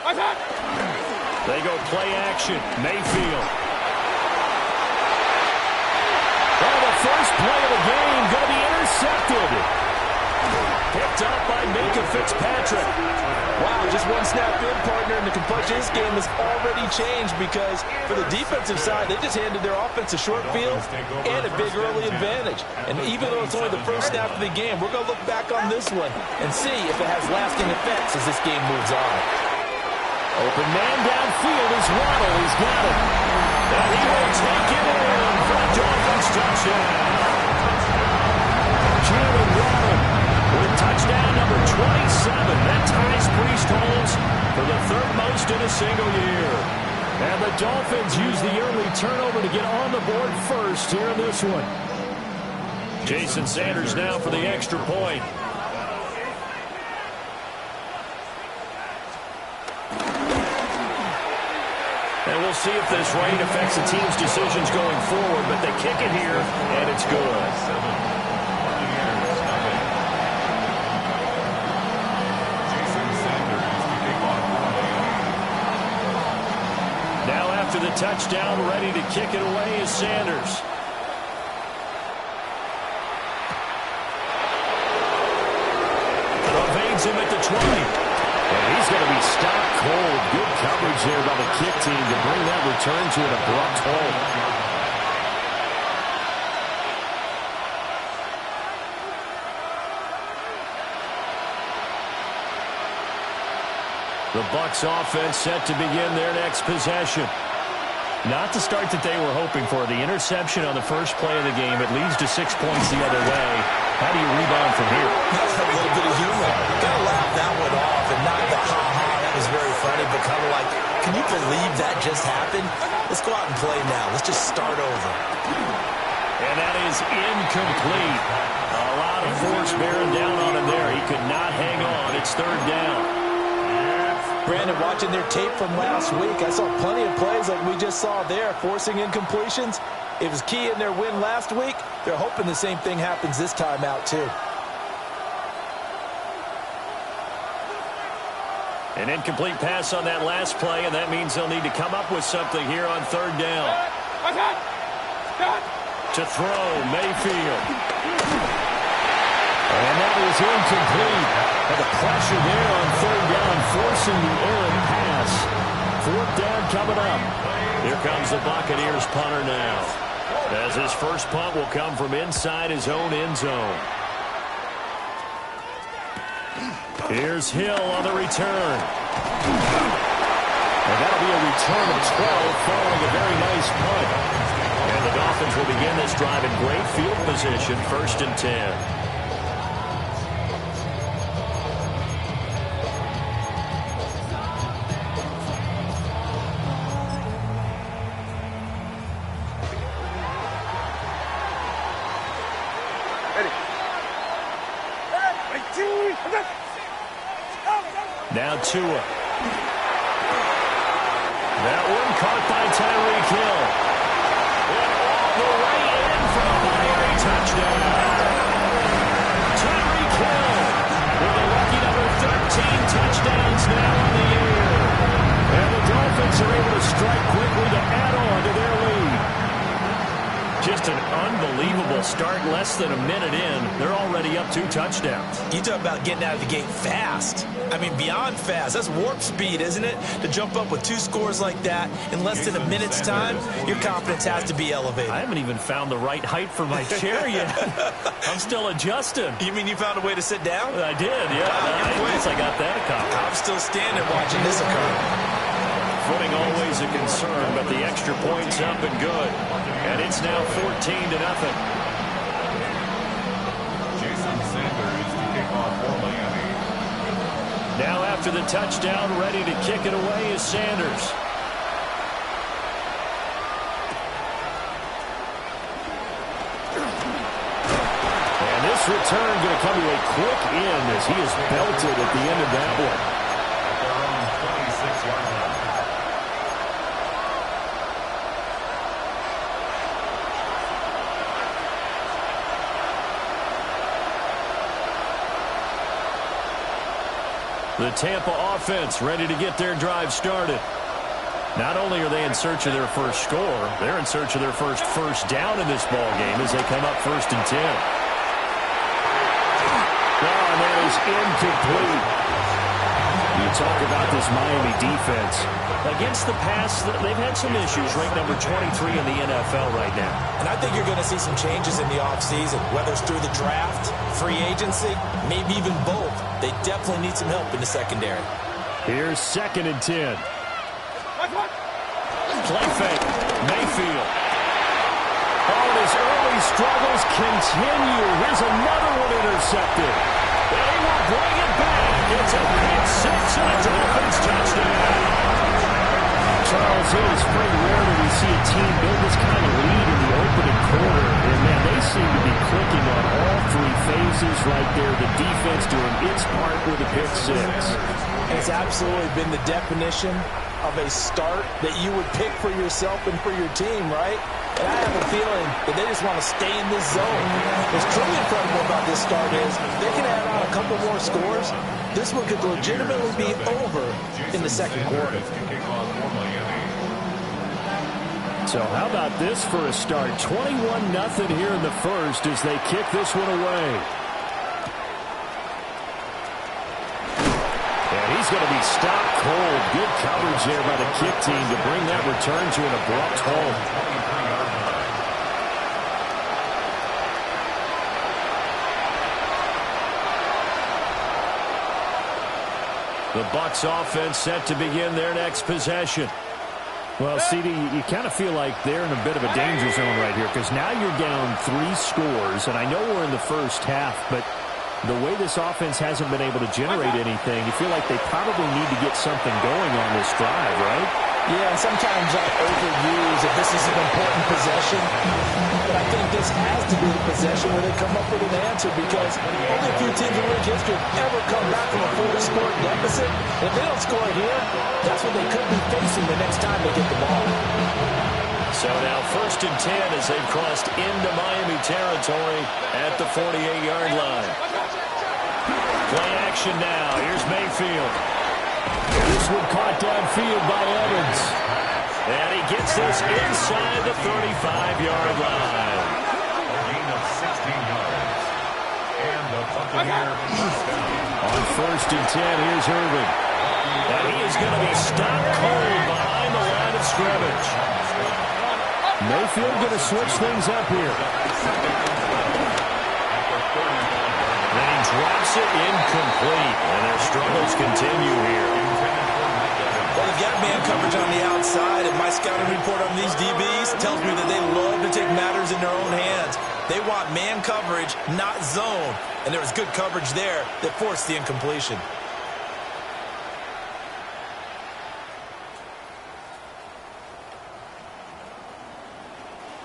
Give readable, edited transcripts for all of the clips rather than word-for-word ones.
They go play action. Mayfield. Oh, the first play of the game going to be intercepted. Picked up by Minka Fitzpatrick. Wow, just one snap in, partner, and the complexion of this game has already changed because for the defensive side, they just handed their offense a short field and a big early advantage. And even though it's only the first snap of the game, we're going to look back on this one and see if it has lasting effects as this game moves on. Open man downfield is Waddle. He's got it. And he will take it in for a Dolphins touchdown. Jalen Waddle with touchdown number 27. That ties Priest Holmes for the third most in a single year. And the Dolphins use the early turnover to get on the board first here in this one. Jason Sanders now for the extra point. And we'll see if this rain affects the team's decisions going forward, but they kick it here, and it's good. Now after the touchdown, ready to kick it away is Sanders. Evades him at the 20. And he's going to be stopped cold. Good coverage there by the kick team to bring that return to an abrupt halt. The Bucs offense set to begin their next possession. Not the start that they were hoping for. The interception on the first play of the game. It leads to 6 points the other way. How do you rebound from here? That's a little bit of humor. Got to laugh that one off and not the ha-ha. That was very funny, but kind of like, can you believe that just happened? Let's go out and play now. Let's just start over. And that is incomplete. A lot of force bearing down on him there. He could not hang on. It's third down. Brandon, watching their tape from last week, I saw plenty of plays like we just saw there, forcing incompletions. It was key in their win last week. They're hoping the same thing happens this time out, too. An incomplete pass on that last play, and that means they'll need to come up with something here on third down. To throw, Mayfield. And that is incomplete. And the pressure there on third down, forcing the errant pass. Fourth down coming up. Here comes the Buccaneers punter now, as his first punt will come from inside his own end zone. Here's Hill on the return. And that'll be a return of 12 following a very nice punt. And the Dolphins will begin this drive in great field position, 1st and 10. Now Tua. That one caught by Tyreek Hill. And all the way in for a Miami touchdown. Tyreek Hill with a lucky number 13 touchdowns now on the year. And the Dolphins are able to strike quickly to add on to their lead. Just an unbelievable start. Less than a minute in, they're already up 2 touchdowns. You talk about getting out of the gate fast. I mean, beyond fast. That's warp speed, isn't it? To jump up with 2 scores like that in less than a minute's time, your confidence has to be elevated. I haven't even found the right height for my chair yet. I'm still adjusting. You mean you found a way to sit down? I did, yeah. I guess I got that accomplished. I'm still standing watching this occur. Footing always a concern, but the extra point's up and good. And it's now 14-0. Jason Sanders to kick off for Miami. Now after the touchdown, ready to kick it away is Sanders. And this return going to come to a quick end as he is belted at the end of that one. At their own 26-yard line. The Tampa offense ready to get their drive started. Not only are they in search of their first score, they're in search of their first down in this ball game as they come up 1st and 10. Oh, and that is incomplete. You talk about this Miami defense. Against the pass, they've had some issues. Ranked number 23 in the NFL right now. And I think you're going to see some changes in the offseason, whether it's through the draft, free agency, maybe even both. They definitely need some help in the secondary. Here's 2nd and 10. Play fake. Mayfield. Oh, and his early struggles continue. Here's another one intercepted. They will bring it back. It's a pick six and a Dolphins touchdown. Charles, it is pretty rare that we see a team build this kind of lead in the opening quarter. And, man, they seem to be clicking on all 3 phases right there. The defense doing its part with a pick six. It's absolutely been the definition of a start that you would pick for yourself and for your team, right? And I have a feeling that they just want to stay in this zone. What's truly incredible about this start is they can add on a couple more scores. This one could legitimately be over in the second quarter. So how about this for a start? 21-0 here in the first as they kick this one away. And he's going to be stopped cold. Good coverage there by the kick team to bring that return to an abrupt halt. The Bucs offense set to begin their next possession. Well, CD, you kind of feel like they're in a bit of a danger zone right here because now you're down 3 scores, and I know we're in the first half, but the way this offense hasn't been able to generate anything, you feel like they probably need to get something going on this drive, right? Yeah, sometimes I overuse if this is an important possession, but I think this has to be the possession where they come up with an answer because only a few teams in league history have ever come back from a 4-score deficit. And if they don't score here, that's what they could be facing the next time they get the ball. So now 1st and 10 as they've crossed into Miami territory at the 48-yard line. Play action now. Here's Mayfield. This one caught downfield by Evans. And he gets this inside the 35-yard line. Gain of 16 yards. And the Buccaneer first down. On 1st and 10, here's Irvin. And he is going to be stopped cold behind the line of scrimmage. Mayfield going to switch things up here. Then he drops it incomplete. And their struggles continue here. Well, they've got man coverage on the outside, and my scouting report on these DBs tells me that they love to take matters in their own hands. They want man coverage, not zone. And there was good coverage there that forced the incompletion.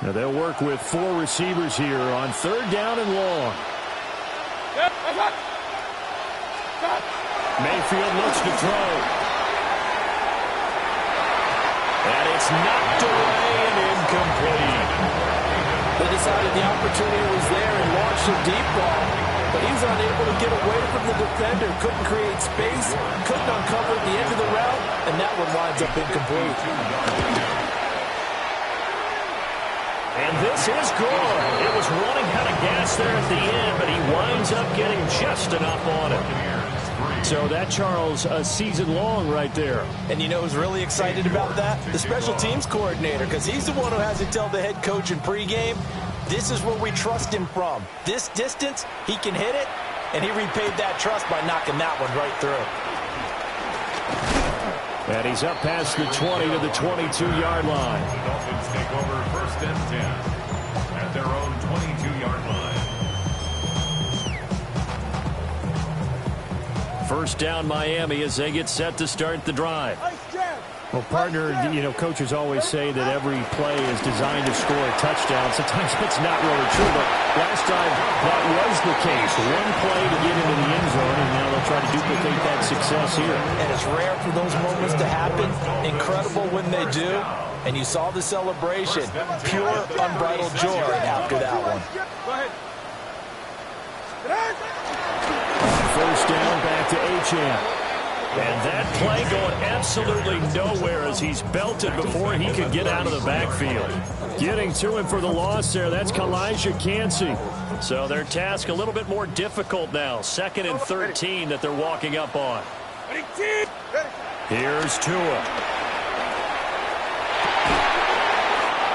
Now they'll work with 4 receivers here on 3rd down and long. Mayfield looks to throw. And it's knocked away and incomplete. They decided the opportunity was there and launched a deep ball. But he's unable to get away from the defender. Couldn't create space. Couldn't uncover at the end of the route. And that one winds up incomplete. And this is good. It was running out of gas there at the end, but he winds up getting just enough on it. So that, Charles, a season long right there. And you know who's really excited about that? The special teams coordinator, because he's the one who has to tell the head coach in pregame, this is where we trust him from. This distance, he can hit it, and he repaid that trust by knocking that one right through. And he's up past the 20 to the 22-yard line. The Dolphins take over 1st and 10 at their own 22-yard line. First down, Miami, as they get set to start the drive. Well, partner, you know, coaches always say that every play is designed to score a touchdown. Sometimes it's not really true, but last time that was the case. One play to get into the end zone, and now they'll try to duplicate that success here. And it's rare for those moments to happen. Incredible when they do. And you saw the celebration. Pure, unbridled joy after that one. First down, back to Achane. And that play going absolutely nowhere as he's belted before he could get out of the backfield. Getting to him for the loss there, that's Kalijah Cansey. So their task a little bit more difficult now. 2nd and 13 that they're walking up on. Here's Tua.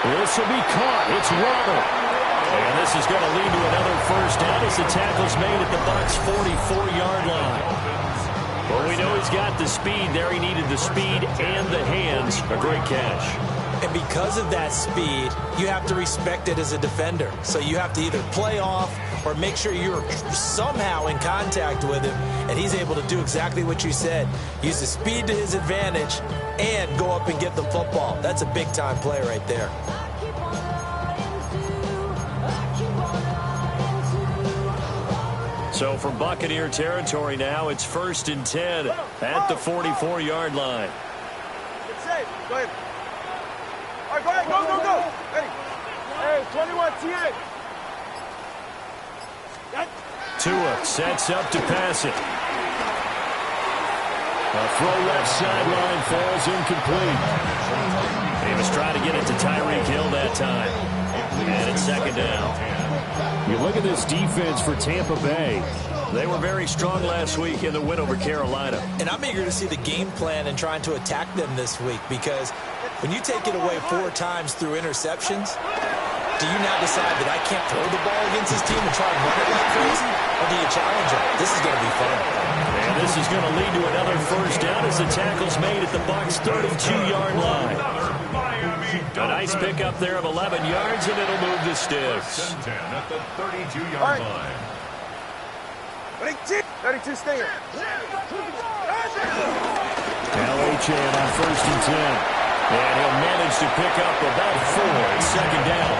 This will be caught. It's Waddle. And this is going to lead to another first down as the tackle's made at the Bucs' 44-yard line. Well, we know he's got the speed there. He needed the speed and the hands. A great catch. And because of that speed, you have to respect it as a defender. So you have to either play off or make sure you're somehow in contact with him. And he's able to do exactly what you said. Use the speed to his advantage and go up and get the football. That's a big-time play right there. So from Buccaneer territory now, it's 1st and 10 at the 44-yard line. It's safe. Go ahead. All right, go ahead. Go, go, go. Ready. Hey, 21, TA. Tua sets up to pass it. A throw left sideline falls incomplete. He was trying to get it to Tyreek Hill that time. And it's 2nd down. You look at this defense for Tampa Bay. They were very strong last week in the win over Carolina. And I'm eager to see the game plan and trying to attack them this week, because when you take it away 4 times through interceptions, do you now decide that I can't throw the ball against this team and try and run it like crazy? Or do you challenge them? This is going to be fun. And this is going to lead to another first down as the tackle's made at the Bucs' 32-yard line. A nice pickup there of 11 yards, and it'll move the sticks. 10 at the 32-yard line. 32, stay here. L.H.A. on 1st and 10. And he'll manage to pick up about 4 at 2nd down.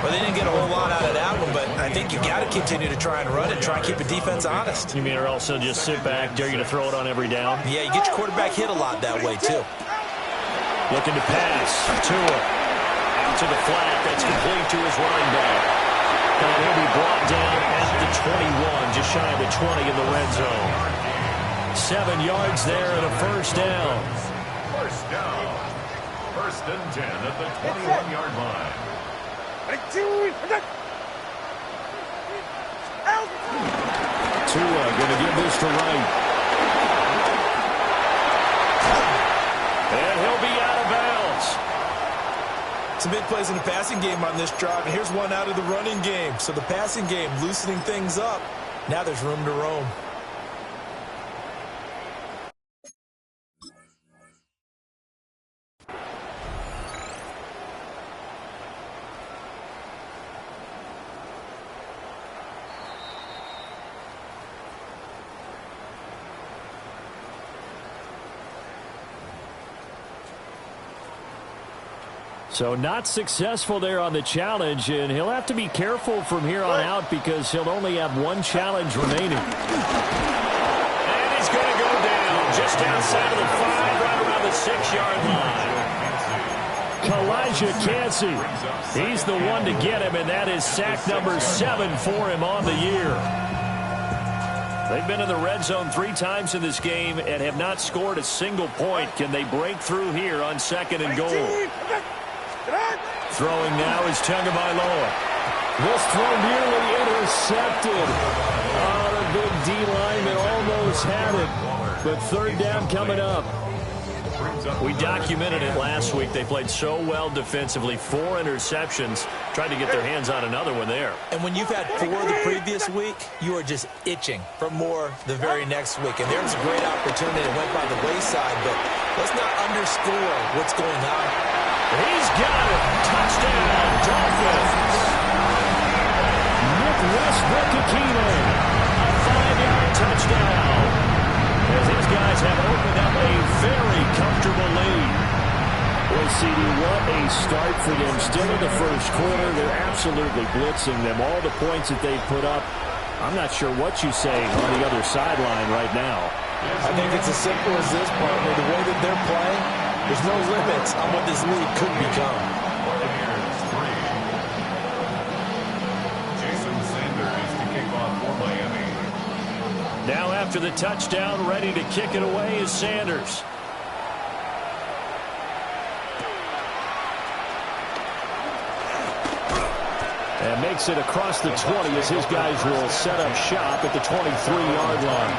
Well, they didn't get a whole lot out of that one, but I think you got to continue to try and run and try and keep the defense honest. You mean or also just sit back, dare you to throw it on every down? Yeah, you get your quarterback hit a lot that way, too. Looking to pass. Tua out to the flat. That's complete to his running back. And he'll be brought down at the 21, just shy of the 20 in the red zone. 7 yards there and a first down. First down. 1st and 10 at the 21-yard line. Tua going to give this to Wright. And he'll be out of bounds. Some big plays in the passing game on this drive, and here's one out of the running game. So the passing game loosening things up. Now there's room to roam. So not successful there on the challenge, and he'll have to be careful from here on out because he'll only have 1 challenge remaining. And he's going to go down just outside of the 5, right around the 6-yard line. Kalijah Cansey, he's the one to get him, and that is sack number 7 for him on the year. They've been in the red zone 3 times in this game and have not scored a single point. Can they break through here on 2nd and goal? Throwing now is Tagovailoa. This throw nearly intercepted. Oh, the big D lineman almost had it. But 3rd down coming up. We documented it last week. They played so well defensively. 4 interceptions. Tried to get their hands on another one there. And when you've had 4 the previous week, you are just itching for more the very next week. And there's a great opportunity that went by the wayside, but let's not underscore what's going on. He's got it. Touchdown, Dolphins. Nick Westbrook-Ikhine. A 5-yard touchdown. As these guys have opened up a very comfortable lead. Boy, CD, what a start for them. Still in the first quarter. They're absolutely blitzing them. All the points that they've put up, I'm not sure what you say on the other sideline right now. I think it's as simple as this, partner. The way that they're playing, there's no limits on what this league could become. Here's 3. Jason Sanders to kick off for Miami. Now after after the touchdown, ready to kick it away is Sanders. And makes it across the 20 as his guys will set up shop at the 23-yard line.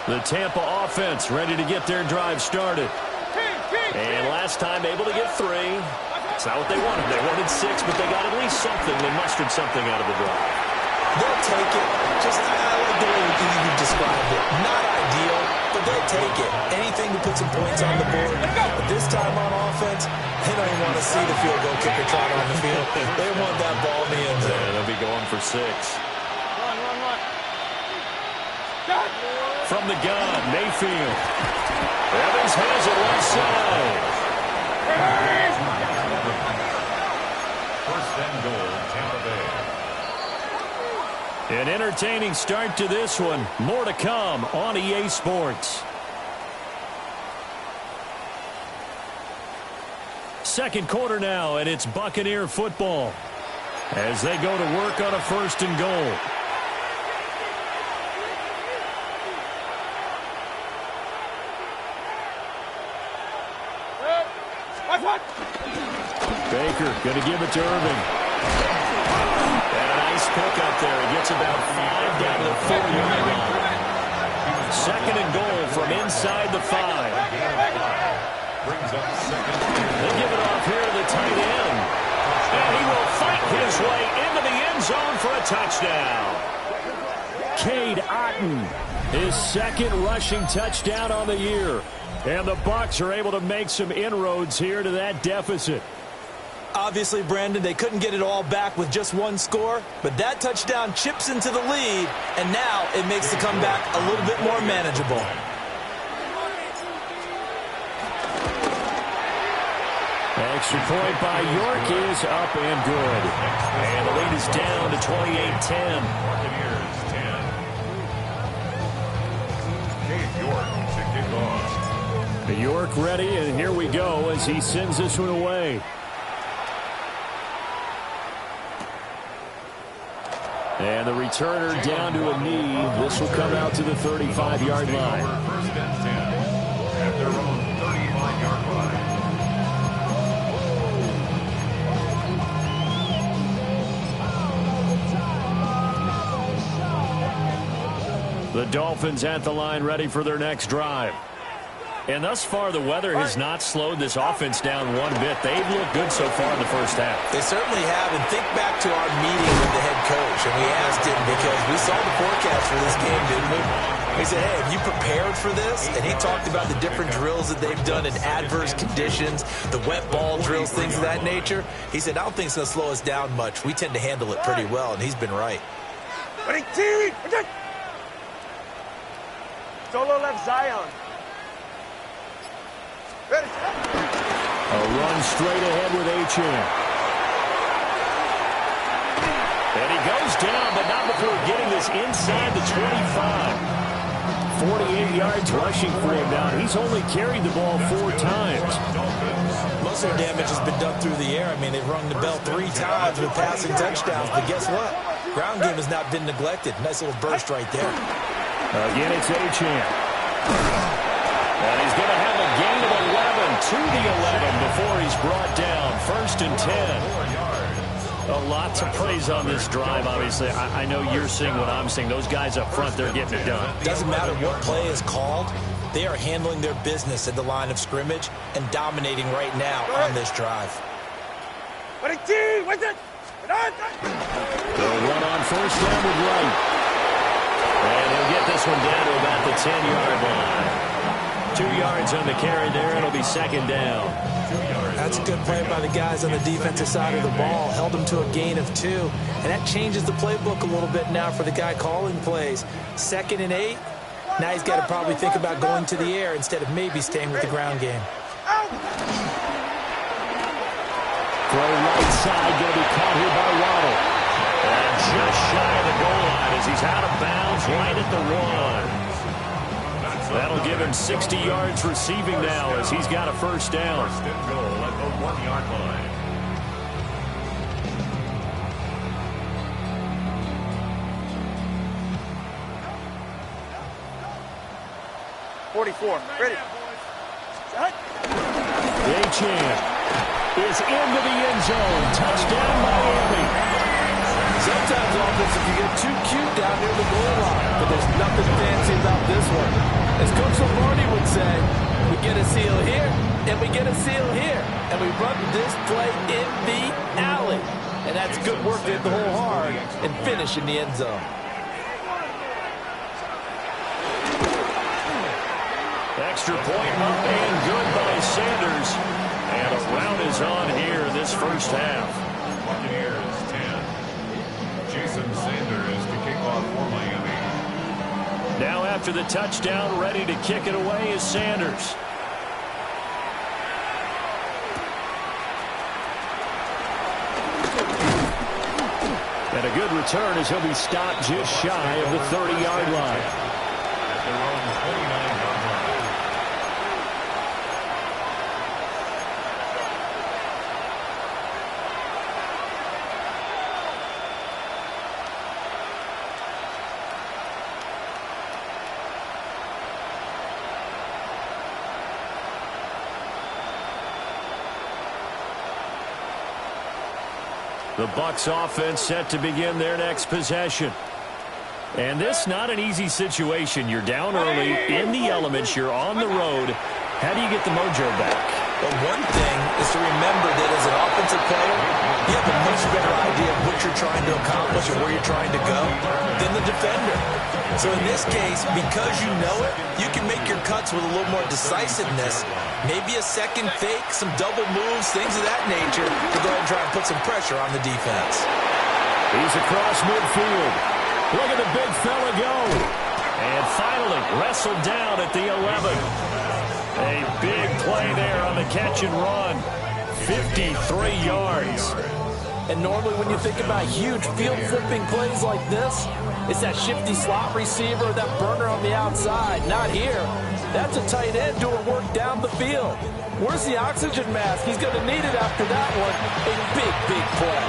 The Tampa offense ready to get their drive started. And last time able to get 3. It's not what they wanted. They wanted 6, but they got at least something. They mustered something out of the drive. They'll take it. Just, I like the way you described it. Not ideal, but they'll take it. Anything to put some points on the board. But this time on offense, they don't even want to see the field goal kicker trot on the field. They want that ball in the end zone. Yeah, they'll be going for 6. Run. From the gun, Mayfield. Evans has it left side. First and goal, Tampa Bay. An entertaining start to this one. More to come on EA Sports. Second quarter now, and it's Buccaneer football as they go to work on a first and goal. Baker going to give it to Irving. And a nice pick up there. He gets about 5 down to the 4-yard line. Second and goal from inside the 5. Brings up second. They give it off here to the tight end. And he will fight his way into the end zone for a touchdown. Cade Otton, his second rushing touchdown on the year. And the Bucs are able to make some inroads here to that deficit. Obviously, Brandon, they couldn't get it all back with just one score, but that touchdown chips into the lead, and now it makes the comeback a little bit more manageable. Extra point by York is up and good. And the lead is down to 28-10. Buccaneers 10. Cade York to kick off. York ready, and here we go as he sends this one away. And the returner down to a knee. This will come out to the 35-yard line. First and 10 at their own 35-yard line. The Dolphins at the line ready for their next drive. And thus far, the weather has not slowed this offense down one bit. They've looked good so far in the first half. They certainly have. And think back to our meeting with the head coach. And we asked him because we saw the forecast for this game, didn't we? We said, hey, have you prepared for this? And he talked about the different drills that they've done in adverse conditions, the wet ball drills, things of that nature. He said, I don't think it's going to slow us down much. We tend to handle it pretty well, and he's been right. Solo left Zion. A run straight ahead with Achane. And he goes down, but not before getting this inside the 25. 48 yards rushing for him now. He's only carried the ball 4 times. Most of their damage has been done through the air. I mean, they've rung the bell 3 times with passing touchdowns. But guess what? Ground game has not been neglected. Nice little burst right there. Again, it's Achane. And he's going to have a gain of 11 to the 11 before he's brought down. First and 10. A lot to praise on this drive, obviously. I know you're seeing what I'm seeing. Those guys up front, they're getting it done. Doesn't matter what play is called. They are handling their business at the line of scrimmage and dominating right now on this drive. They'll run on first down with Wright. And he'll get this one down to about the 10-yard line. 2 yards on the carry there. It'll be second down. That's a good play by the guys on the defensive side of the ball. Held them to a gain of 2. And that changes the playbook a little bit now for the guy calling plays. 2nd and 8. Now he's got to probably think about going to the air instead of maybe staying with the ground game. Throw right side, going to be caught here by Waddle. And just shy of the goal line as he's out of bounds right at the 1. That'll give him 60 yards receiving now as he's got a first down. First and goal at the 1-yard line. 44. Ready. Champ is into the end zone. Touchdown, Miami. Sometimes offense, you get too cute down near the goal line, but there's nothing fancy about this one. As Coach Lombardi would say, we get a seal here, and we get a seal here, and we run this play in the alley. And that's good work to hit the hole hard and finish in the end zone. Extra point up and good by Sanders. And a rout is on here in this first half. Buccaneers 10. Jason Sanders to kick off for Miami. Now after the touchdown, ready to kick it away is Sanders. And a good return as he'll be stopped just shy of the 30-yard line. At their own 29-yard line. The Bucs offense set to begin their next possession. And this not an easy situation. You're down early, in the elements, you're on the road. How do you get the mojo back? Well, one thing is to remember that as an offensive player, you have a much better idea of what you're trying to accomplish and where you're trying to go than the defender. So in this case, because you know it, you can make your cuts with a little more decisiveness. Maybe a second fake, some double moves, things of that nature to go ahead and try and put some pressure on the defense. He's across midfield. Look at the big fella go. And finally wrestled down at the 11. A big play there on the catch and run. 53 yards. And normally when you think about huge field flipping plays like this, it's that shifty slot receiver, that burner on the outside. Not here. That's a tight end doing work down the field. Where's the oxygen mask? He's going to need it after that one. A big, big play.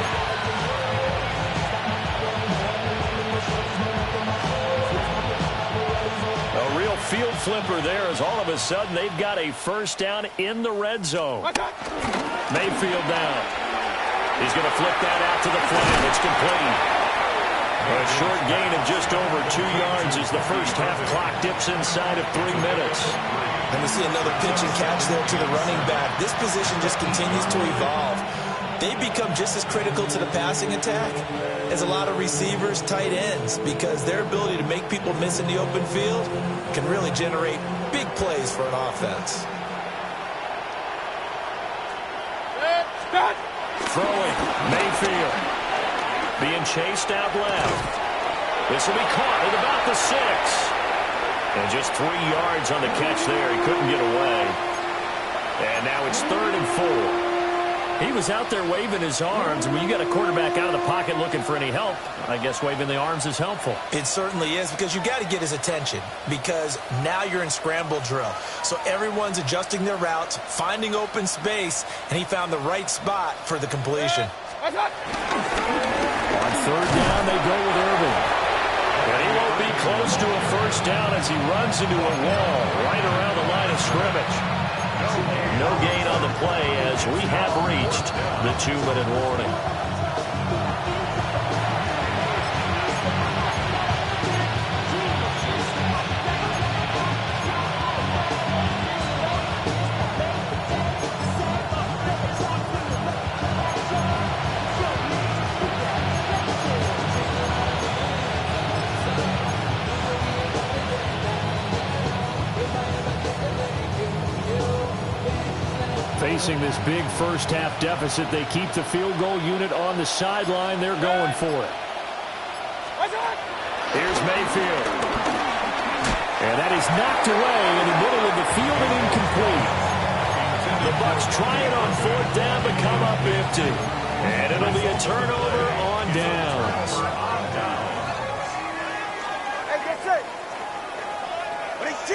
A real field flipper there as all of a sudden they've got a first down in the red zone. Mayfield down. He's going to flip that out to the flat. It's complete. A short gain of just over 2 yards as the first half clock dips inside of 3 minutes. And we see another pitch and catch there to the running back. This position just continues to evolve. They become just as critical to the passing attack as a lot of receivers, tight ends, because their ability to make people miss in the open field can really generate big plays for an offense. Throwing, Mayfield. Being chased out left. This will be caught at about the 6. And just 3 yards on the catch there. He couldn't get away. And now it's 3rd and 4. He was out there waving his arms. And when you got a quarterback out of the pocket looking for any help, I guess waving the arms is helpful. It certainly is, because you got to get his attention, because now you're in scramble drill. So everyone's adjusting their routes, finding open space, and he found the right spot for the completion. On 3rd down, they go with Irving. And he won't be close to a first down as he runs into a wall right around the line of scrimmage. No gain on the play as we have reached the 2-minute warning. Facing this big first half deficit, they keep the field goal unit on the sideline. They're going for it. Here's Mayfield. And that is knocked away in the middle of the field and incomplete. The Bucs try it on 4th down but come up empty. And it'll be a turnover on downs. Hey, get set. Ready? He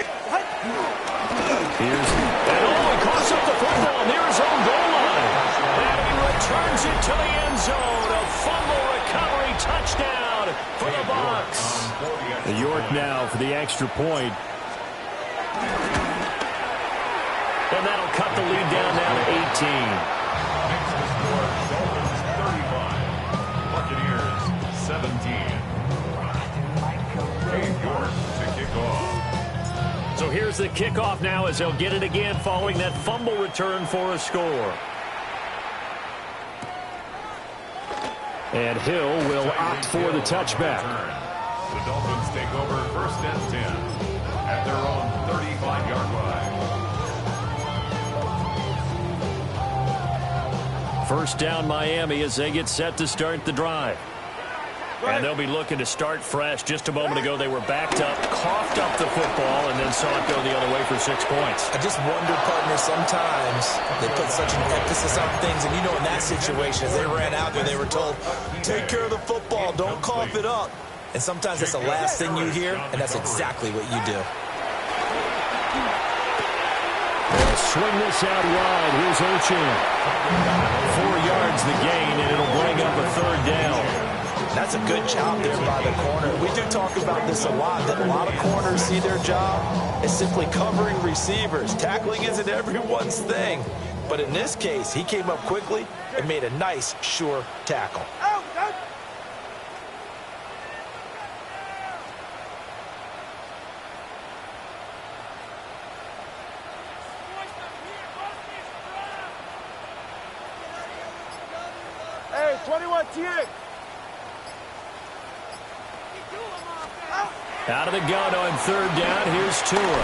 coughs up the football near his own goal line. And he returns it to the end zone. A fumble recovery touchdown for the Bucs. The York now for the extra point. And that'll cut the lead down now to 18. Makes the score Dolphins 35, Buccaneers 17. Dave York to kick off. So here's the kickoff now as they'll get it again following that fumble return for a score. And Hill will opt for the touchback. The Dolphins take over first and 10 at their own 35-yard line. First down Miami as they get set to start the drive. And they'll be looking to start fresh. Just a moment ago they were backed up, coughed up the football, and then saw it go the other way for 6 points. I just wonder, partner, sometimes they put such an emphasis on things. And you know in that situation, as they ran out there, they were told, take care of the football, don't cough it up. And sometimes that's the last thing you hear, and that's exactly what you do. They'll swing this out wide. Here's Ochin. 4 yards the gain, and it'll bring up a third down. That's a good job there by the corner. We do talk about this a lot, that a lot of corners see their job as simply covering receivers. Tackling isn't everyone's thing. But in this case, he came up quickly and made a nice, sure tackle. Hey, 21 TA. Out of the gun on third down. Here's Tua.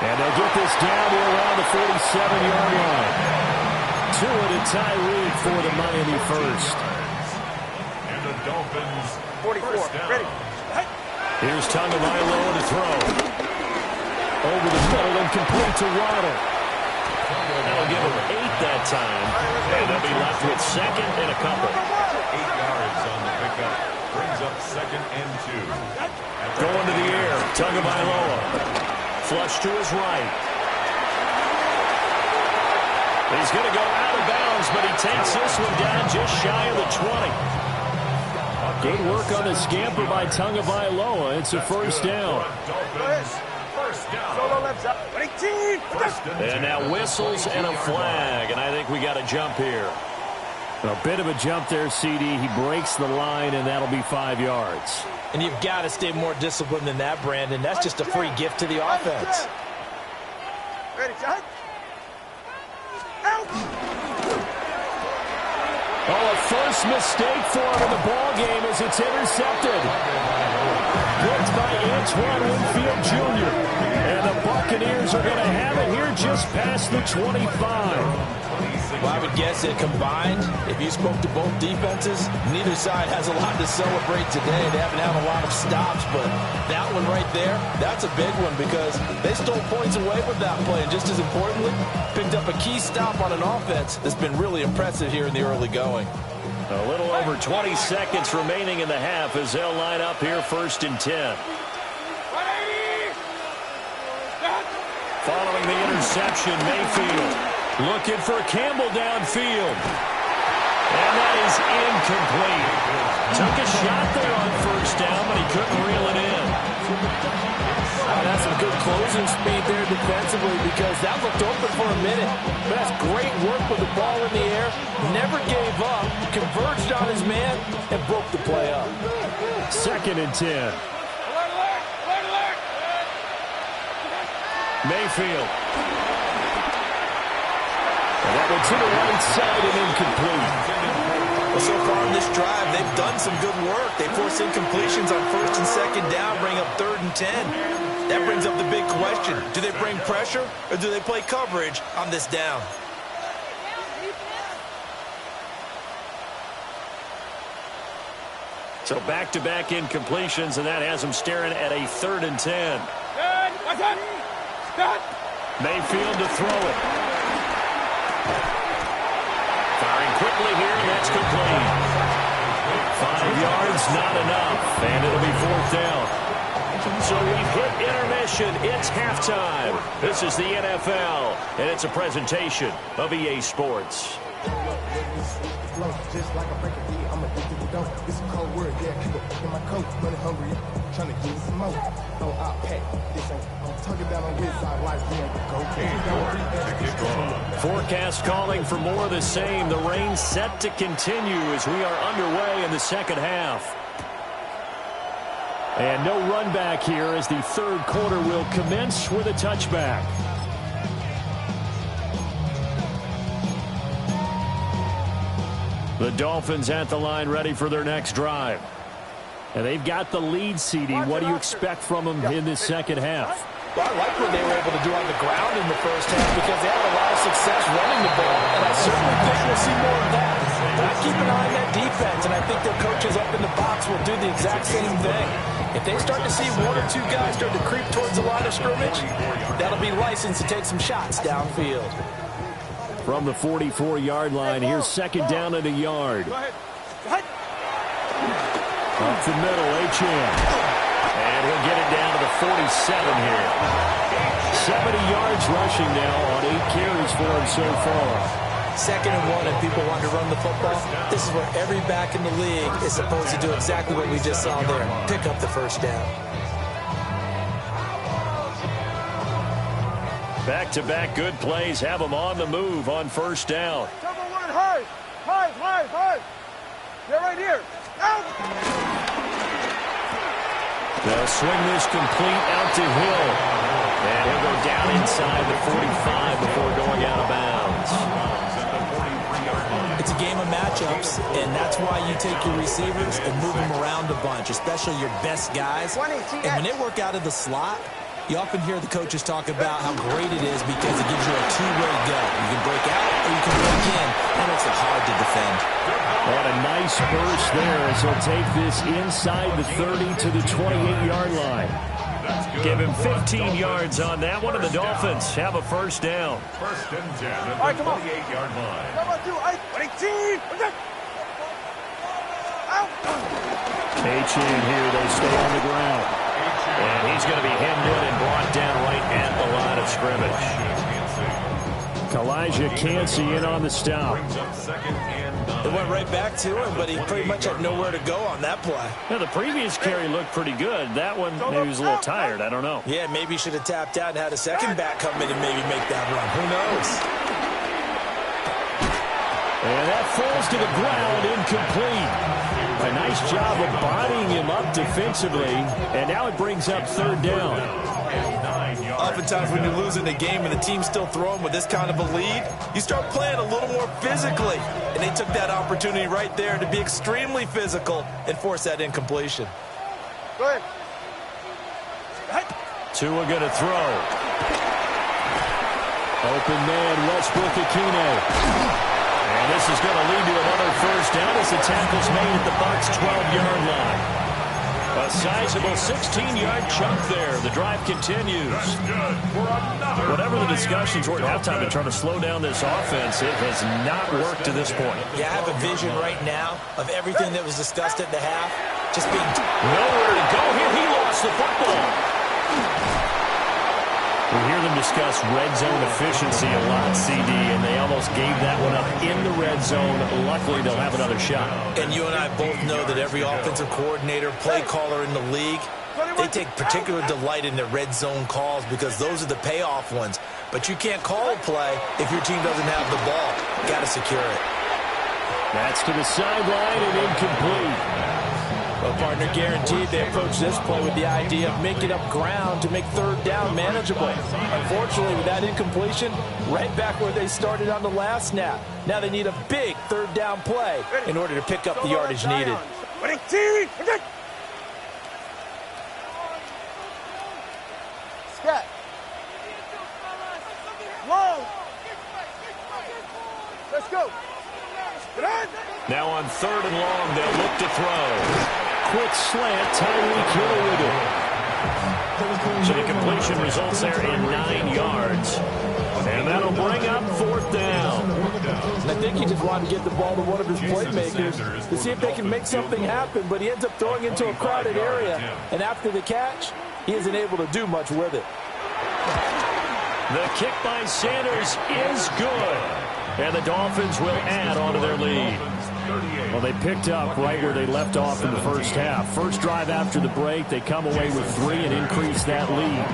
And they'll get this down to around the 47-yard line. Tua to Tyreek for the Miami first. And the Dolphins 44. Ready. Here's Tagovailoa to throw. Over the middle and complete to Waddle. That'll give him 8 that time. And they'll be left with second and a couple. 8 yards on the pickup. Brings up second and 2. Going to the air. Tagovailoa. Flush to his right. He's going to go out of bounds, but he takes this one down just shy of the 20. Good work on the scamper by Tagovailoa. It's a first down. First down. Solo left side. 18. And now whistles and a flag, and I think we got a jump here. A bit of a jump there, CD. He breaks the line, and that'll be 5 yards. And you've got to stay more disciplined than that, Brandon. That's just a free gift to the offense. Ready, shot. Out. Oh, a first mistake for him in the ball game as it's intercepted. Picked by Antoine Winfield Jr. And the Buccaneers are going to have it here just past the 25. Well, I would guess that combined, if you spoke to both defenses, neither side has a lot to celebrate today. They haven't had a lot of stops, but that one right there, that's a big one because they stole points away with that play. And just as importantly, picked up a key stop on an offense that's been really impressive here in the early going. A little over 20 seconds remaining in the half as they'll line up here first and 10. Following the interception, Mayfield looking for Campbell downfield. And that is incomplete. Took a shot there on first down, but he couldn't reel it in. That's some good closing speed there defensively because that looked open for a minute. But that's great work with the ball in the air. Never gave up, converged on his man, and broke the play up. Second and 10. Mayfield. And that went to the right side and incomplete. Well, so far in this drive, they've done some good work. They force incompletions on first and second down, bring up third and 10. That brings up the big question. Do they bring pressure or do they play coverage on this down? So back-to-back incompletions, and that has them staring at a third and 10. Mayfield to throw it. Firing quickly here, and that's complete. 5 yards, not enough, and it'll be fourth down. So we've hit intermission. It's halftime. This is the NFL, and it's a presentation of EA Sports. Just like a breaking beat, I'm addicted to dope. It's a cold word, yeah, keep it in my coat. Money hungry, trying to give me some more. No, I'll pack. This ain't, I'm talking down on this side like we ain't go. Forecast calling for more of the same. The rain set to continue as we are underway in the second half. And no run back here as the third quarter will commence with a touchback. The Dolphins at the line ready for their next drive. And they've got the lead, CD. What do you expect from them in this second half? Well, I like what they were able to do on the ground in the first half because they had a lot of success running the ball, and I certainly think we'll see more of that. But I keep an eye on that defense, and I think their coaches up in the box will do the exact same thing. If they start to see one or two guys start to creep towards the line of scrimmage, that'll be licensed to take some shots downfield. From the 44-yard line, here's second down and a yard. Go ahead. Up the middle, Achane. And he'll get it down to the 47 here. 70 yards rushing now on 8 carries for him so far. 2nd and 1, and people want to run the football. This is where every back in the league is supposed to do exactly what we just saw there. Pick up the first down. Back-to-back good plays have them on the move on first down. Number one, high. They're right here. Out. They'll swing this complete out to Hill. And he'll go down inside the 45 before going out of bounds. It's a game of matchups, and that's why you take your receivers and move them around a bunch, especially your best guys. And when they work out of the slot, you often hear the coaches talk about how great it is because it gives you a two-way go. You can break out or you can break in. That makes it hard to defend. What a nice burst there as he'll take this inside the 30 to the 28-yard line. Give him 15 yards on that one, and the Dolphins have a first down. First and 10 at the 28-yard line. Come on, 18. Out. Achane here, they stay on the ground. And he's going to be hemmed in and brought down right at the line of scrimmage. Elijah Cansey in on the stop. It went right back to him, but he pretty much had nowhere to go on that play. Yeah, the previous carry looked pretty good. That one, maybe he was a little tired. I don't know. Yeah, maybe he should have tapped out and had a second back come in and maybe make that run. Who knows? And that falls to the ground, incomplete. A nice job of bodying him up defensively, and now it brings up third down. Oftentimes when you're losing the game and the team's still throwing with this kind of a lead, you start playing a little more physically. And they took that opportunity right there to be extremely physical and force that incompletion. Go ahead. Tua going to throw. Open man, Westbrook-Ikhine. And this is going to lead to another first down as the tackle's made at the Bucs' 12-yard line. A sizable 16-yard chunk there. The drive continues. Whatever the discussions were at halftime to try to slow down this offense, it has not worked to this point. Yeah, I have a vision right now of everything that was discussed at the half. Just being nowhere to go here. He lost the football. We hear them discuss red zone efficiency a lot, CD, and they almost gave that one up in the red zone. Luckily, they'll have another shot. And you and I both know that every offensive coordinator, play caller in the league, they take particular delight in their red zone calls because those are the payoff ones. But you can't call a play if your team doesn't have the ball. Got to secure it. That's to the sideline and incomplete. Well, partner, guaranteed they approach this play with the idea of making up ground to make third down manageable. Unfortunately, with that incompletion, right back where they started on the last snap. Now they need a big third down play in order to pick up the yardage needed. Scat. Long. Let's go. Now on third and long, they'll look to throw. Quick slant, Tyreek Hill with it. So the completion results there in 9 yards. And that'll bring up fourth down. I think he just wanted to get the ball to one of his playmakers to see if they can make something happen, but he ends up throwing into a crowded area. And after the catch, he isn't able to do much with it. The kick by Sanders is good. And the Dolphins will add on to their lead. Well, they picked up right where they left off in the first half. First drive after the break, they come away with 3 and increase that lead.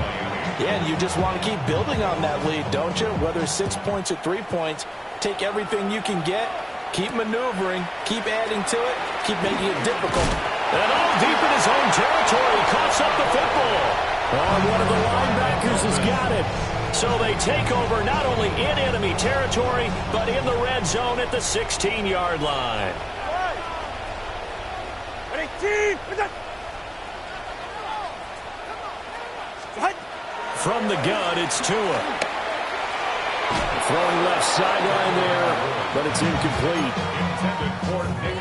Yeah, and you just want to keep building on that lead, don't you? Whether it's 6 points or 3 points, take everything you can get, keep maneuvering, keep adding to it, keep making it difficult. And all deep in his own territory, coughs up the football. Oh, one of the linebackers has got it. So they take over not only in enemy territory, but in the red zone at the 16-yard line. From the gun, it's Tua. Throwing left sideline there, but it's incomplete.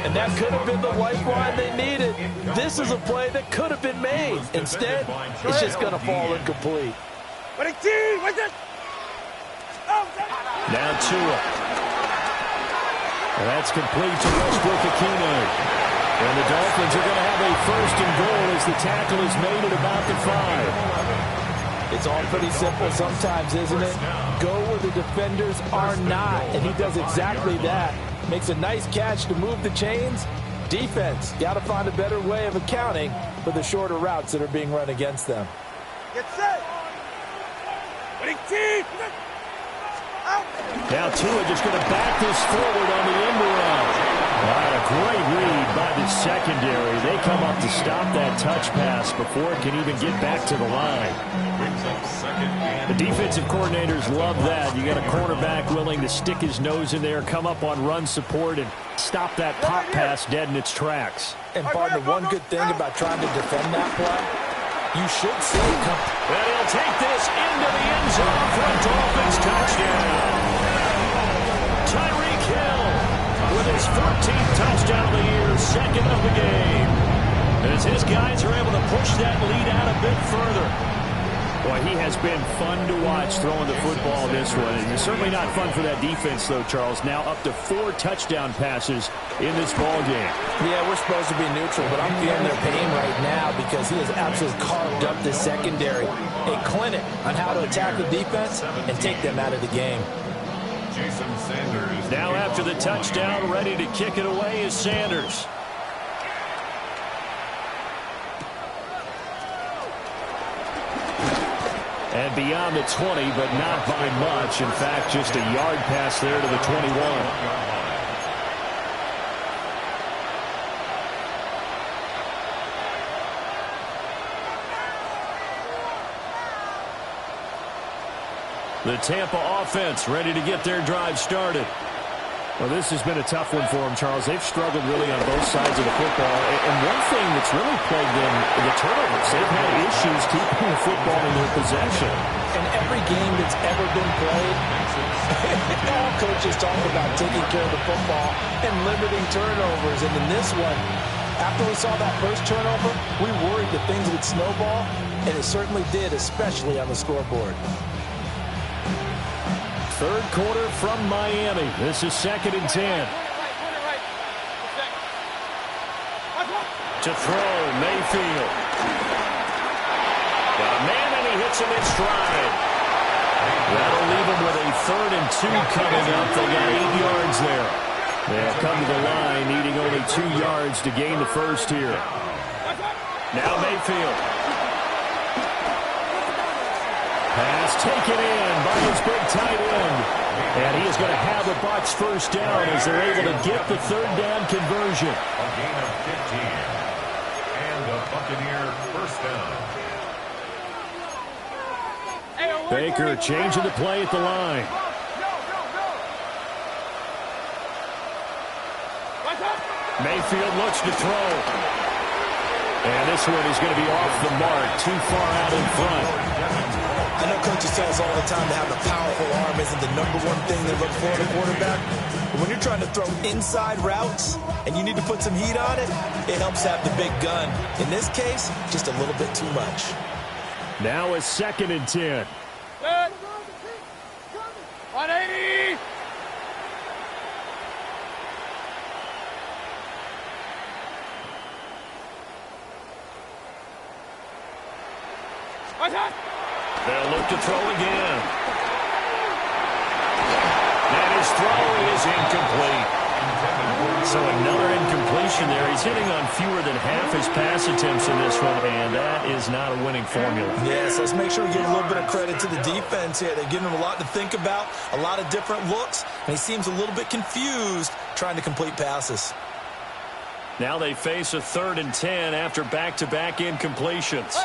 And that could have been the lifeline they needed. This is a play that could have been made. Instead, it's just going to fall incomplete. Now Tua. And that's complete to Westbrook-Ikhine. And the Dolphins are going to have a first and goal as the tackle is made at about the 5. It's all pretty simple sometimes, isn't it? Go where the defenders are not, and he does exactly that. Makes a nice catch to move the chains. Defense, got to find a better way of accounting for the shorter routes that are being run against them. Get set. Now Tua just going to back this forward on the end around. A great read by the secondary. They come up to stop that touch pass before it can even get back to the line. The defensive coordinators love that. You got a cornerback willing to stick his nose in there, come up on run support, and stop that pop pass dead in its tracks. And partner, one good thing about trying to defend that play, you should see it come. And he'll take this into the end zone for a Dolphins touchdown. Tyreek Hill with his 14th touchdown of the year, second of the game. As his guys are able to push that lead out a bit further. Boy, he has been fun to watch throwing the football this one. And it's certainly not fun for that defense, though, Charles. Now up to 4 touchdown passes in this ball game. Yeah, we're supposed to be neutral, but I'm feeling their pain right now because he has absolutely carved up the secondary. A clinic on how to attack the defense and take them out of the game. Now after the touchdown, ready to kick it away is Sanders. And beyond the 20, but not by much. In fact, just a yard pass there to the 21. The Tampa offense ready to get their drive started. Well, this has been a tough one for them, Charles. They've struggled really on both sides of the football. And one thing that's really plagued them, the turnovers. They've had issues keeping the football in their possession. In every game that's ever been played, all coaches talk about taking care of the football and limiting turnovers. And in this one, after we saw that first turnover, we worried that things would snowball, and it certainly did, especially on the scoreboard. Third quarter from Miami. This is 2nd and 10. To throw, Mayfield. Got a man, and he hits him in stride. That'll leave him with a 3rd and 2 coming up. They got 8 yards there. They'll come to the line, needing only 2 yards to gain the first here. Now Mayfield. Pass taken in by his big tight end. And he is going to have the Bucs first down as they're able to get the 3rd down conversion. A gain of 15. And the Buccaneer first down. Baker changing the play at the line. Mayfield looks to throw. And this one is going to be off the mark, too far out in front. I know coaches tell us all the time to have the powerful arm isn't the #1 thing they look for in a quarterback. But when you're trying to throw inside routes and you need to put some heat on it, it helps have the big gun. In this case, just a little bit too much. Now it's 2nd and 10. 180. They'll look to throw again. And his throw is incomplete. So another incompletion there. He's hitting on fewer than half his pass attempts in this one, and that is not a winning formula. Yes, let's make sure we give a little bit of credit to the defense here. They're giving him a lot to think about, a lot of different looks, and he seems a little bit confused trying to complete passes. Now they face a 3rd and 10 after back-to-back incompletions.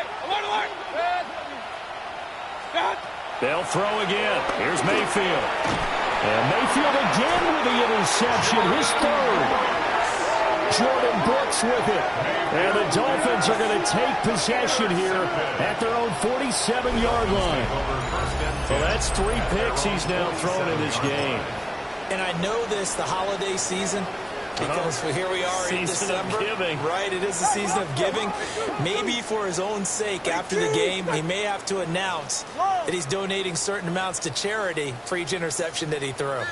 They'll throw again. Here's Mayfield. And Mayfield again with the interception, his 3rd. Jordan Brooks with it. And the Dolphins are going to take possession here at their own 47-yard line. Well, that's 3 picks he's now thrown in this game. And I know this, the holiday season, because here we are in December. Season of giving. Right, it is the season of giving. Maybe for his own sake, after the game, he may have to announce that he's donating certain amounts to charity for each interception that he threw.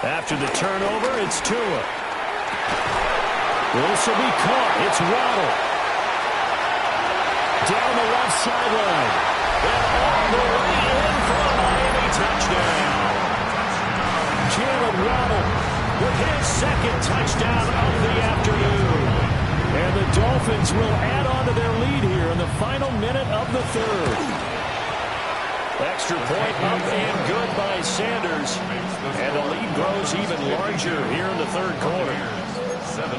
After the turnover, it's Tua. This will be caught. It's Waddle. Down the left sideline. And all the way in for a Miami touchdown. Jalen Waddle with his 2nd touchdown of the afternoon. And the Dolphins will add on to their lead here in the final minute of the 3rd. Extra point up and good by Sanders. And the lead grows even larger here in the 3rd quarter. 17.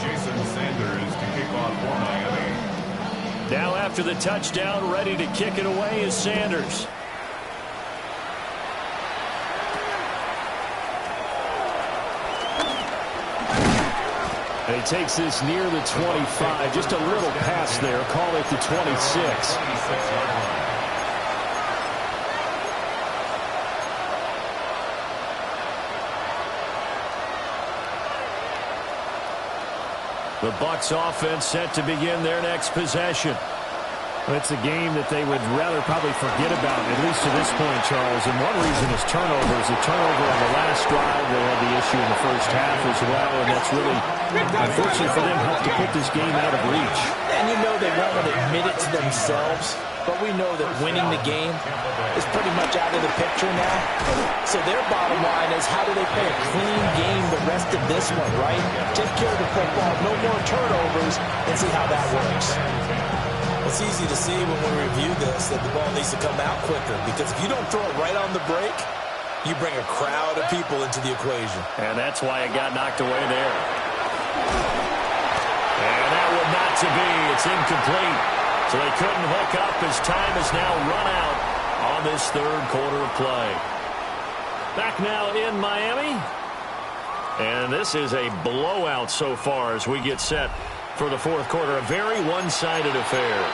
Jason Sanders to kick off for Miami. Now after the touchdown, ready to kick it away is Sanders. And he takes this near the 25. Just a little pass there. Call it the 26. The Bucs offense set to begin their next possession. It's a game that they would rather probably forget about, at least to this point, Charles. And one reason is turnovers. A turnover on the last drive. They had the issue in the first half as well, and that's really, unfortunately for them, helped to put this game out of reach. And you know they won't admit it to themselves, but we know that winning the game is pretty much out of the picture now. So their bottom line is, how do they play a clean game the rest of this one, right? Take care of the football, no more turnovers, and see how that works. It's easy to see when we review this that the ball needs to come out quicker, because if you don't throw it right on the break, you bring a crowd of people into the equation. And that's why it got knocked away there. And that would not to be. It's incomplete. So they couldn't hook up as time is now run out on this 3rd quarter of play. Back now in Miami. And this is a blowout so far as we get set for the 4th quarter. A very one-sided affair.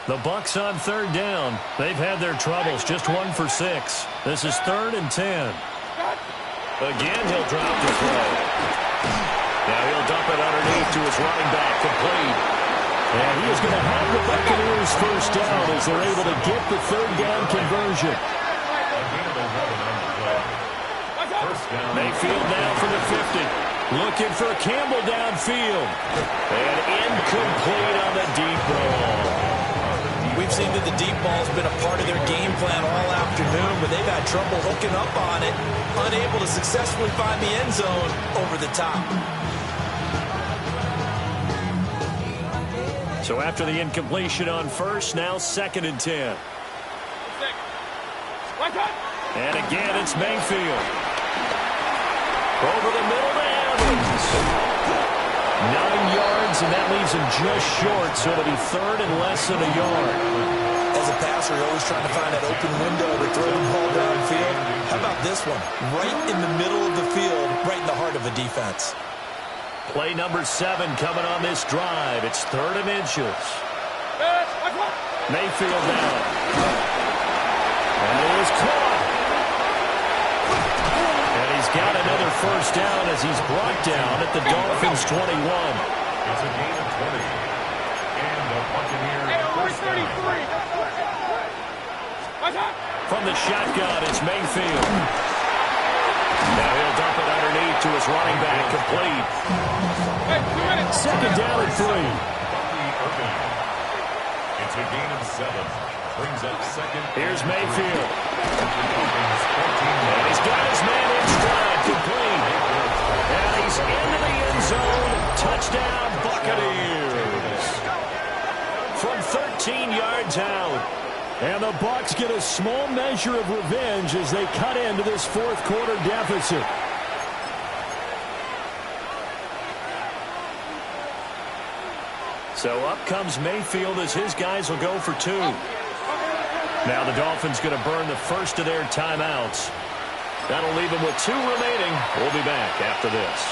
The Bucs on 3rd down. They've had their troubles. Just 1 for 6. This is 3rd and 10. Again, he'll drop the throw. Now he'll dump it underneath to his running back, complete. And he is going to have the Buccaneers first down as they're able to get the 3rd down conversion. Mayfield now for the 50. Looking for Campbell downfield. And incomplete on the deep ball. We've seen that the deep ball's been a part of their game plan all afternoon, but they've had trouble hooking up on it, unable to successfully find the end zone over the top. So after the incompletion on 1st, now 2nd and 10. And again, it's Mayfield. Over the middle to Evans. 9 yards, and that leaves him just short, so it'll be 3rd and less than a yard. As a passer, you're always trying to find that open window to throw the ball downfield. How about this one? Right in the middle of the field, right in the heart of a defense. Play number 7 coming on this drive. It's 3rd and inches. Mayfield now. And it is caught. And he's got another first down as he's brought down at the Dolphins' 21. It's a gain of 20. And the Buccaneers first down. From the shotgun, it's Mayfield. Now he'll dump it underneath to his running back, complete. Second down and 3. It's a gain of 7. Brings up second. Here's Mayfield. And he's got his man in stride, complete. And he's into the end zone. Touchdown, Buccaneers. From 13 yards out. And the Bucs get a small measure of revenge as they cut into this fourth quarter deficit. So up comes Mayfield as his guys will go for 2. Now the Dolphins going to burn the first of their timeouts. That'll leave them with 2 remaining. We'll be back after this.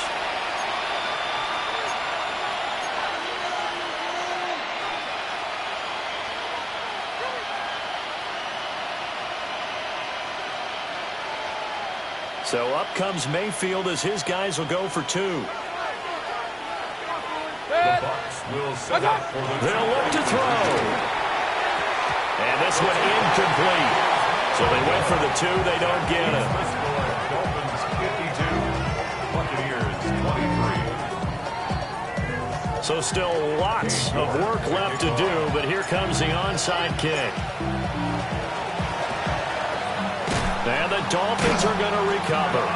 So up comes Mayfield as his guys will go for 2. The Bucs will set up for the They'll look to throw. And this one incomplete. So they went for the 2. They don't get it. Dolphins 52, Buccaneers 23. So still lots of work left to do, but here comes the onside kick. And the Dolphins are going to recover.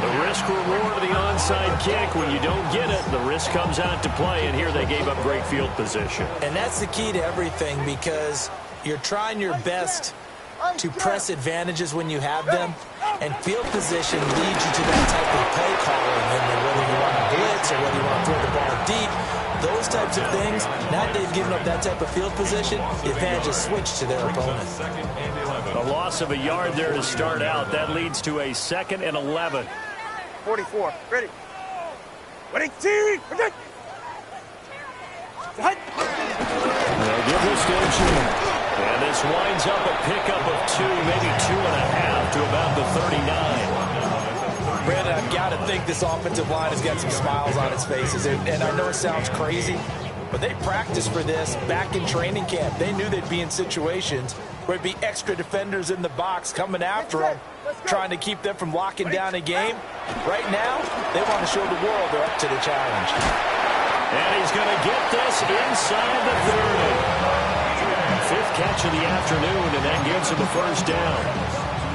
The risk-reward of the onside kick, when you don't get it, the risk comes out to play, and here they gave up great field position. And that's the key to everything, because you're trying your best to press advantages when you have them, and field position leads you to that type of play calling. And whether you want to blitz or whether you want to throw the ball deep, those types of things, now they've given up that type of field position, the advantage is switched to their opponent. A loss of a yard there to start out. That leads to a 2nd and 11. 44. Ready. Ready, team. Ready. They'll give this to him. And this winds up a pickup of 2, maybe 2.5 to about the 39. Brandon, I've got to think this offensive line has got some smiles on its faces. And I know it sounds crazy, but they practiced for this back in training camp. They knew they'd be in situations where it'd be extra defenders in the box coming after them, trying to keep them from locking down a game. Right now, they want to show the world they're up to the challenge. And he's going to get this inside the 30. 5th catch of the afternoon, and that gives him a first down.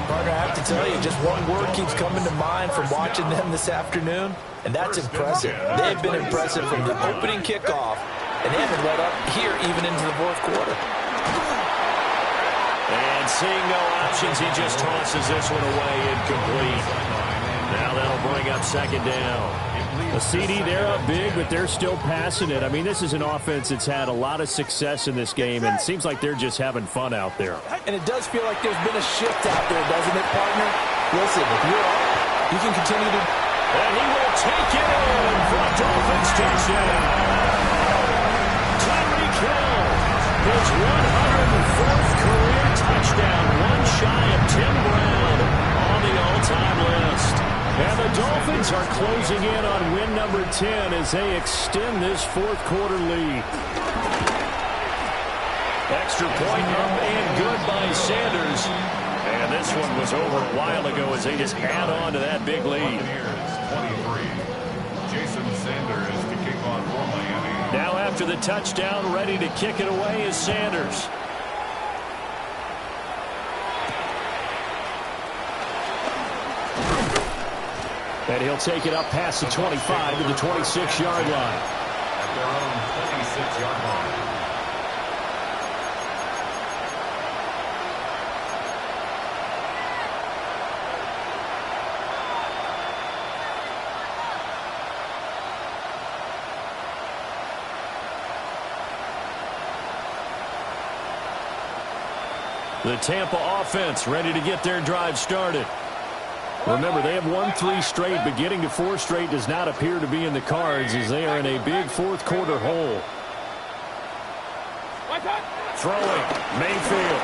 Partner, I have to tell you, just one word keeps coming to mind from watching them this afternoon, and that's impressive. They've been impressive from the opening kickoff, and they haven't let up here even into the fourth quarter. And seeing no options, he just tosses this one away incomplete. Now that'll bring up 2nd down. A CD, they're up big, but they're still passing it. I mean, this is an offense that's had a lot of success in this game, and it seems like they're just having fun out there. And it does feel like there's been a shift out there, doesn't it, partner? Listen, if you're up, you can continue to... And he will take it in for a Dolphins touchdown. Tyreek Hill, his 104th career touchdown, one shy of Tim Brown on the all-time list. And the Dolphins are closing in on win number 10 as they extend this fourth quarter lead. Extra point up and good by Sanders. And this one was over a while ago as they just add on to that big lead. 23. Jason Sanders to kick on for Miami. Now after the touchdown, ready to kick it away is Sanders. And he'll take it up past the 25 to the 26-yard line. At their own 26-yard line. The Tampa offense ready to get their drive started. Remember, they have won 3 straight, but getting to 4 straight does not appear to be in the cards as they are in a big fourth quarter hole. Throwing, Mayfield.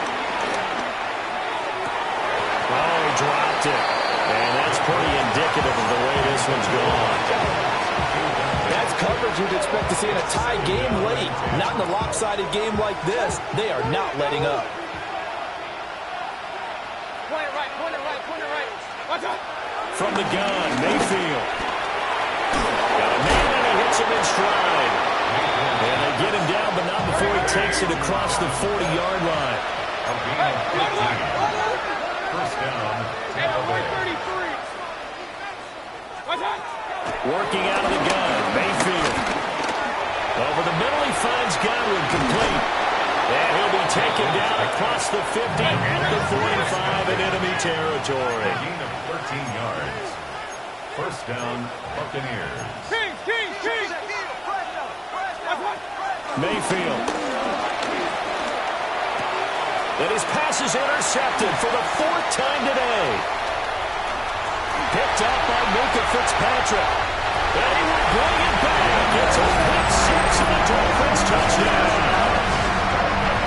Oh, he dropped it. And that's pretty indicative of the way this one's gone. That's coverage you'd expect to see in a tie game late. Not in a lopsided game like this. They are not letting up. Point it right, point it right, point it right. Watch out. From the gun, Mayfield. Got a man and he hits him in stride. And they get him down, but not before he takes it across the 40-yard line. First down. Working out of the gun, Mayfield. Over the middle, he finds Godwin complete. And he'll be taken down across the 50 at the 45 in enemy territory. A gain of 13 yards. First down, Buccaneers. Mayfield. And his pass is intercepted for the 4th time today. Picked up by Minka Fitzpatrick. And he will bring it back. It's a pick six and a Dolphins touchdown.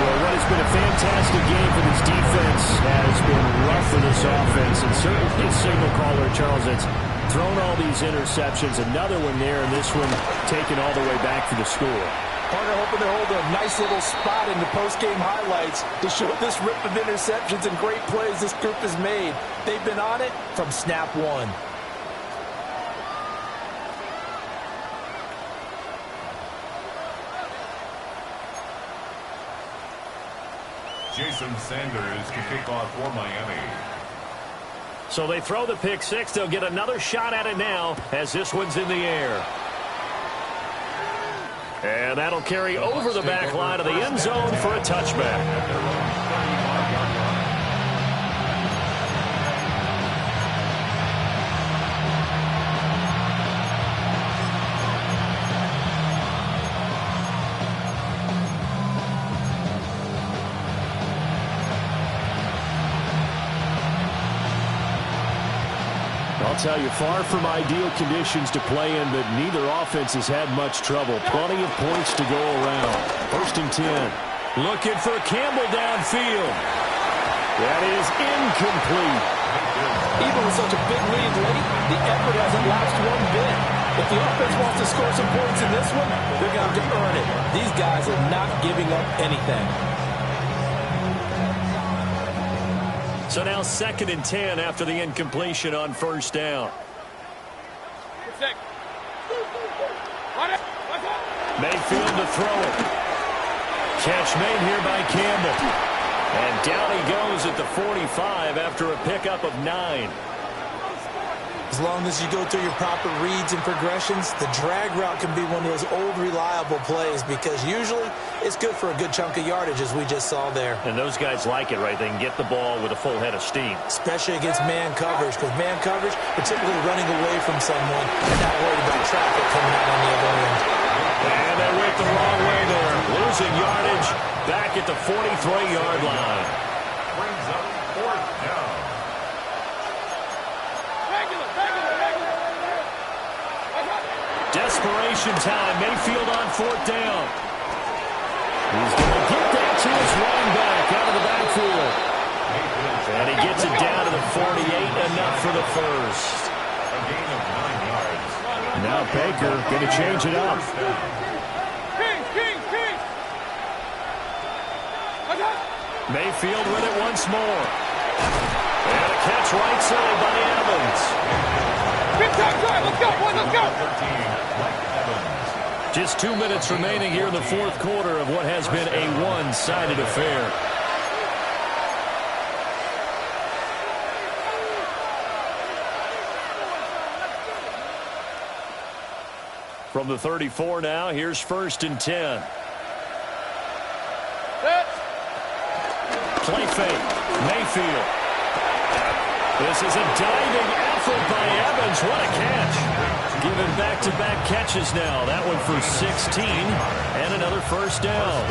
Well, what has been a fantastic game for this defense has been rough for this offense. And certainly a signal caller, Charles, that's thrown all these interceptions. Another one there, and this one taken all the way back for the score. Partner hoping they're holding a nice little spot in the post-game highlights to show this rip of interceptions and great plays this group has made. They've been on it from snap one. Jason Sanders to kick off for Miami. So they throw the pick six. They'll get another shot at it now as this one's in the air. And that'll carry over the back line of the end zone for a touchback. I'll tell you, far from ideal conditions to play in, but neither offense has had much trouble. Plenty of points to go around. First and 10. Looking for Campbell downfield. That is incomplete. Even with such a big lead late, the effort hasn't lapsed one bit. If the offense wants to score some points in this one, they're going to have to earn it. These guys are not giving up anything. So now 2nd and 10 after the incompletion on first down. Mayfield to throw it. Catch made here by Campbell. And down he goes at the 45 after a pickup of 9. As long as you go through your proper reads and progressions, the drag route can be one of those old reliable plays because usually it's good for a good chunk of yardage as we just saw there. And those guys like it, right? They can get the ball with a full head of steam. Especially against man coverage, because man coverage, particularly running away from someone and not worried about traffic coming out on the other end. And they went the wrong way there. Losing yardage back at the 43-yard line. Brings up 4th down. Desperation time. Mayfield on 4th down. He's going to get that to his running back out of the backfield. And he gets it down to the 48, enough for the first. A gain of 9 yards. Now Baker going to change it up. Mayfield with it once more. And a catch right side by Evans. Let's go, boys, let's go. 13, Just 2 minutes remaining here in the 4th quarter of what has been a one-sided affair. From the 34 now, here's 1st and 10. Play fake. Mayfield. This is a diving effort by Evans. What a catch. Given back-to-back catches now. That one for 16 and another first down.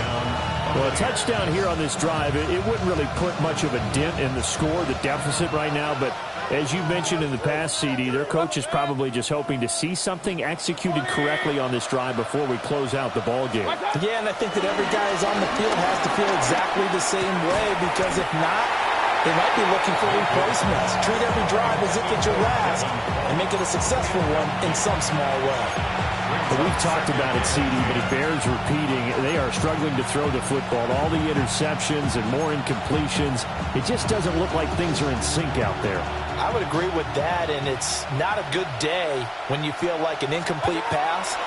Well, a touchdown here on this drive, it wouldn't really put much of a dent in the score, the deficit right now, but As you mentioned in the past, CD, their coach is probably just hoping to see something executed correctly on this drive before we close out the ball game. Yeah, and I think that every guy who's on the field has to feel exactly the same way, because if not, they might be looking for replacements. Treat every drive as if it's your last and make it a successful one in some small way. But we've talked about it, CD, but it bears repeating. They are struggling to throw the football. All the interceptions and more incompletions. It just doesn't look like things are in sync out there. I would agree with that, and it's not a good day when you feel like an incomplete pass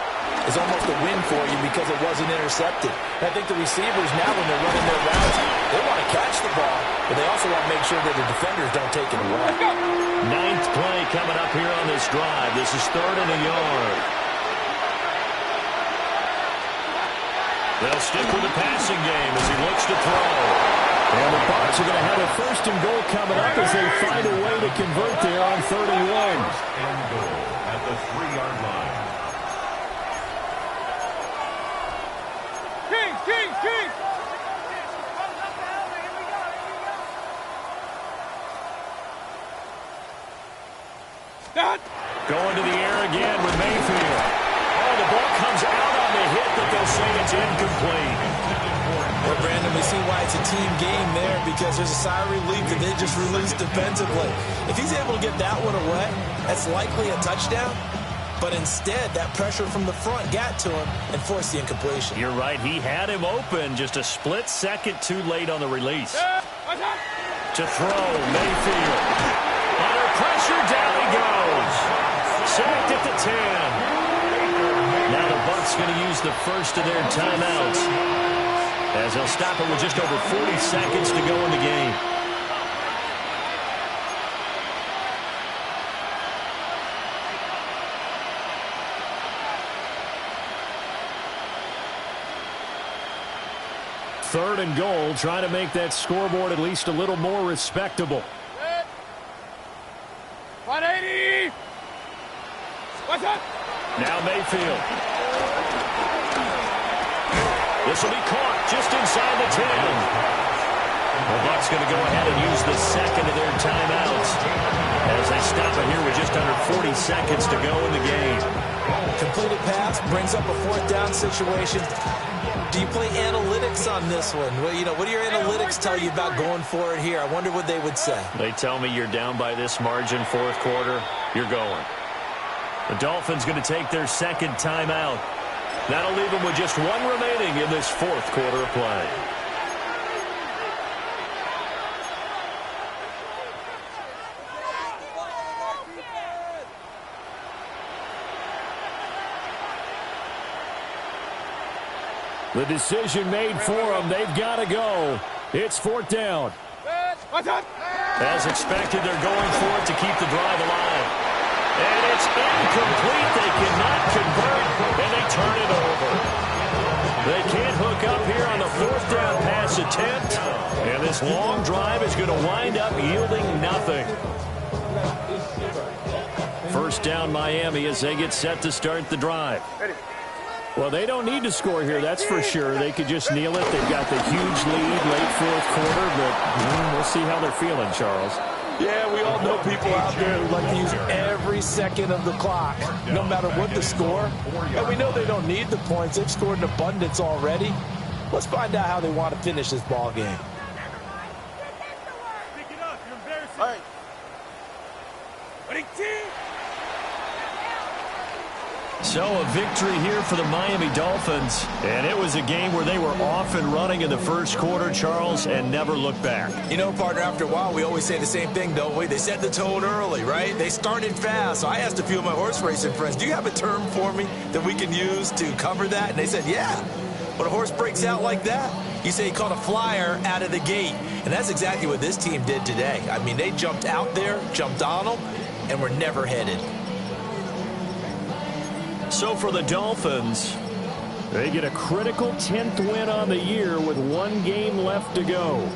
is almost a win for you because it wasn't intercepted. And I think the receivers now, when they're running their routes, they want to catch the ball, but they also want to make sure that the defenders don't take it away. Ninth play coming up here on this drive. This is 3rd and a yard. They'll stick with the passing game as he looks to throw. And the Bucs are going to have a 1st and goal coming up as they find a way to convert there on 3rd and 1. And goal at the 3-yard line. Kings! Going to the air again with Mayfield. Oh, the ball comes out on the hit, but they'll say it's incomplete. Well, Brandon, we see why it's a team game there, because there's a sigh of relief that they just released defensively. If he's able to get that one away, that's likely a touchdown. But instead, that pressure from the front got to him and forced the incompletion. You're right. He had him open, just a split second too late on the release. To throw, Mayfield. Under pressure, down he goes. Sacked at the 10. Now the Bucs going to use the first of their timeouts, as they'll stop it with just over 40 seconds to go in the game. Third and goal, trying to make that scoreboard at least a little more respectable. 180! What's up? Now Mayfield. This will be caught just inside the 10. The Bucs going to go ahead and use the second of their timeouts as they stop it here with just under 40 seconds to go in the game. Completed pass brings up a 4th down situation. Do you play analytics on this one? Well, what do your analytics tell you about going for it here? I wonder what they would say. They tell me you're down by this margin, 4th quarter, you're going. The Dolphins going to take their second timeout. That'll leave them with just one remaining in this 4th quarter of play. The decision made for them. They've got to go. It's 4th down. As expected, they're going for it to keep the drive alive. And it's incomplete. They cannot convert, and they turn it over. They can't hook up here on the 4th down pass attempt. And this long drive is going to wind up yielding nothing. 1st down Miami as they get set to start the drive. Well, they don't need to score here, that's for sure. They could just kneel it. They've got the huge lead late 4th quarter, but we'll see how they're feeling, Charles. Yeah, we all know people out there who like to use every second of the clock, no matter what the score. And we know they don't need the points. They've scored in abundance already. Let's find out how they want to finish this ball game. All right. So a victory here for the Miami Dolphins. And it was a game where they were off and running in the 1st quarter, Charles, and never looked back. Partner, after a while, we always say the same thing, don't we? They set the tone early, right? They started fast. So I asked a few of my horse racing friends, do you have a term for me that we can use to cover that? And they said, yeah. When a horse breaks out like that, you say he caught a flyer out of the gate. And that's exactly what this team did today. I mean, they jumped out there, jumped on them, and were never headed. So for the Dolphins, they get a critical 10th win on the year with 1 game left to go.